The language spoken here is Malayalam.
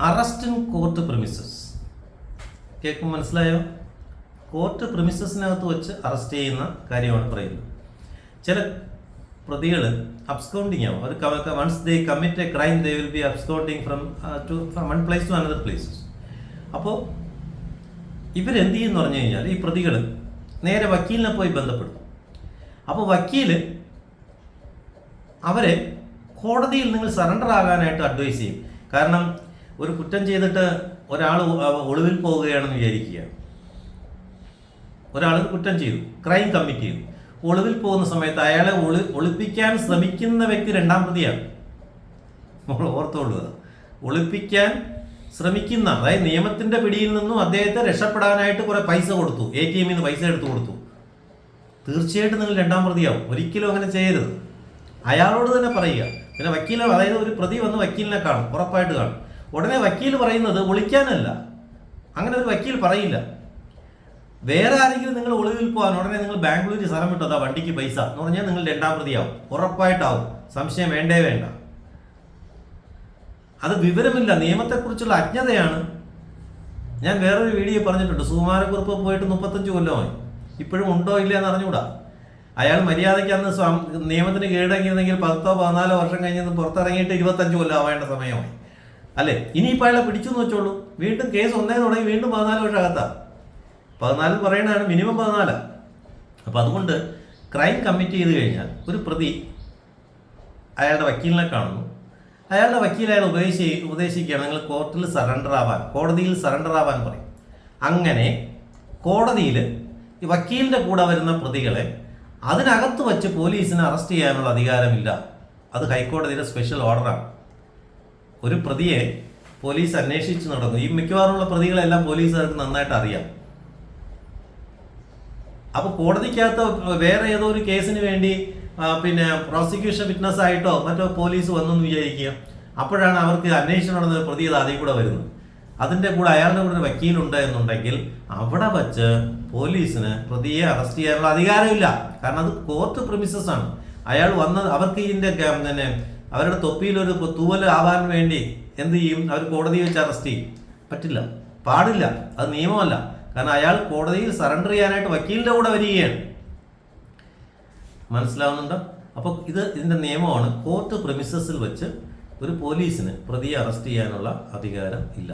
Arrest in court premises. കേൾക്കും മനസ്സിലായോ? കോർട്ട് പ്രിമിസസിനകത്ത് വെച്ച് അറസ്റ്റ് ചെയ്യുന്ന കാര്യമാണ് പറയുന്നത്. ചില പ്രതികൾ അബ്സ്കൗണ്ടിങ് ആവും. അവർ once they commit a crime they will be absconding from one place to another places. അപ്പോൾ ഇവരെന്ത് ചെയ്യുമെന്ന് പറഞ്ഞു കഴിഞ്ഞാൽ ഈ പ്രതികൾ നേരെ വക്കീലിനെ പോയി ബന്ധപ്പെടും. അപ്പോൾ വക്കീൽ അവരെ കോടതിയിൽ നിങ്ങൾ സറണ്ടർ ആകാനായിട്ട് അഡ്വൈസ് ചെയ്യും. കാരണം ഒരു കുറ്റം ചെയ്തിട്ട് ഒരാൾ ഒളിവിൽ പോവുകയാണെന്ന് വിചാരിക്കുക. ഒരാൾ കുറ്റം ചെയ്തു, ക്രൈം കമ്മിറ്റ് ചെയ്തു, ഒളിവിൽ പോകുന്ന സമയത്ത് അയാളെ ഒളിപ്പിക്കാൻ ശ്രമിക്കുന്ന വ്യക്തി രണ്ടാം പ്രതിയാണ്. നമ്മൾ ഓർത്തുകൊള്ളുക, ഒളിപ്പിക്കാൻ ശ്രമിക്കുന്ന, അതായത് നിയമത്തിന്റെ പിടിയിൽ നിന്നും അദ്ദേഹത്തെ രക്ഷപ്പെടാനായിട്ട് കുറെ പൈസ കൊടുത്തു, ATM നിന്ന് പൈസ എടുത്തു കൊടുത്തു. തീർച്ചയായിട്ടും നിങ്ങൾ രണ്ടാം പ്രതിയാവും. ഒരിക്കലും അങ്ങനെ ചെയ്യരുത്. അയാളോട് തന്നെ പറയുക. പിന്നെ വക്കീൽ, അതായത് ഒരു പ്രതി വന്ന് വക്കീലിനെ കാണും, ഉറപ്പായിട്ട് കാണും. ഉടനെ വക്കീൽ പറയുന്നത് ഒളിക്കാനല്ല, അങ്ങനെ ഒരു വക്കീൽ പറയില്ല. വേറെ ആരെങ്കിലും നിങ്ങൾ ഒളിവിൽ പോകാൻ ഉടനെ നിങ്ങൾ ബാംഗ്ലൂരിൽ സ്ഥലം വിട്ടു, അതാ വണ്ടിക്ക് പൈസ എന്ന് പറഞ്ഞാൽ നിങ്ങൾ രണ്ടാം പ്രതിയാവും, ഉറപ്പായിട്ടാവും. സംശയം വേണ്ടേ വേണ്ട. അത് വിവരമില്ല, നിയമത്തെക്കുറിച്ചുള്ള അജ്ഞതയാണ്. ഞാൻ വേറൊരു വീഡിയോ പറഞ്ഞിട്ടുണ്ട്. സുകുമാരക്കുറുപ്പ് പോയിട്ട് 35 കൊല്ലമായി, ഇപ്പോഴും ഉണ്ടോ ഇല്ല എന്ന് അറിഞ്ഞുകൂടാ. അയാൾ മര്യാദയ്ക്ക് അന്ന് നിയമത്തിന് കീഴടങ്ങിയിരുന്നെങ്കിൽ 10-14 വർഷം കഴിഞ്ഞ് പുറത്തിറങ്ങിയിട്ട് 25 കൊല്ലം ആവേണ്ട സമയമായി അല്ലേ? ഇനിയിപ്പോൾ അയാളെ പിടിച്ചു എന്ന് വെച്ചോളൂ, വീണ്ടും കേസ് ഒന്നേ തുടങ്ങി വീണ്ടും 14 വർഷം അകത്താണ്. 14 പറയണതാണ്, മിനിമം 14. അപ്പം അതുകൊണ്ട് ക്രൈം കമ്മിറ്റ് ചെയ്ത് കഴിഞ്ഞാൽ ഒരു പ്രതി അയാളുടെ വക്കീലിനെ കാണുന്നു. അയാളുടെ വക്കീൽ അയാൾ ഉപദേശിക്കുകയാണ്, നിങ്ങൾ കോടതിയിൽ സറണ്ടർ ആവാൻ പറയും. അങ്ങനെ കോടതിയിൽ ഈ വക്കീലിൻ്റെ കൂടെ വരുന്ന പ്രതികളെ അതിനകത്ത് വച്ച് പോലീസിന് അറസ്റ്റ് ചെയ്യാനുള്ള അധികാരമില്ല. അത് ഹൈക്കോടതിയുടെ സ്പെഷ്യൽ ഓർഡറാണ്. ഒരു പ്രതിയെ പോലീസ് അന്വേഷിച്ച് നടന്നു. ഈ മിക്കവാറുമുള്ള പ്രതികളെല്ലാം പോലീസുകാർക്ക് നന്നായിട്ട് അറിയാം. അപ്പോൾ കോടതിക്കകത്ത് വേറെ ഏതോ ഒരു കേസിന് വേണ്ടി പിന്നെ പ്രോസിക്യൂഷൻ വിറ്റ്നസ് ആയിട്ടോ മറ്റോ പോലീസ് വന്നെന്ന് വിചാരിക്കുക. അപ്പോഴാണ് അവർക്ക് അന്വേഷണം നടന്ന പ്രതി അതിൽ കൂടെ വരുന്നത്. അതിൻ്റെ കൂടെ അയാളുടെ കൂടെ വക്കീലുണ്ട് എന്നുണ്ടെങ്കിൽ അവിടെ വച്ച് പോലീസിന് പ്രതിയെ അറസ്റ്റ് ചെയ്യാനുള്ള അധികാരമില്ല. കാരണം അത് കോർട്ട് പ്രിമിസസ് ആണ്. അയാൾ വന്നത് അവർക്ക് ഇതിൻ്റെ തന്നെ അവരുടെ തൊപ്പിയിലൊരു തൂവൽ ആവാൻ വേണ്ടി എന്ത് ചെയ്യും? അവർ കോടതിയിൽ വെച്ച് അറസ്റ്റ് ചെയ്യും. പറ്റില്ല, പാടില്ല, അത് നിയമമല്ല. കാരണം അയാൾ കോടതിയിൽ സറണ്ടർ ചെയ്യാനായിട്ട് വക്കീലിൻ്റെ കൂടെ വരികയാണ്. മനസ്സിലാവുന്നുണ്ടോ? അപ്പോൾ ഇതിൻ്റെ നിയമമാണ്. കോർട്ട് പ്രിമിസസിൽ വെച്ച് ഒരു പോലീസിന് പ്രതിയെ അറസ്റ്റ് ചെയ്യാനുള്ള അധികാരം ഇല്ല.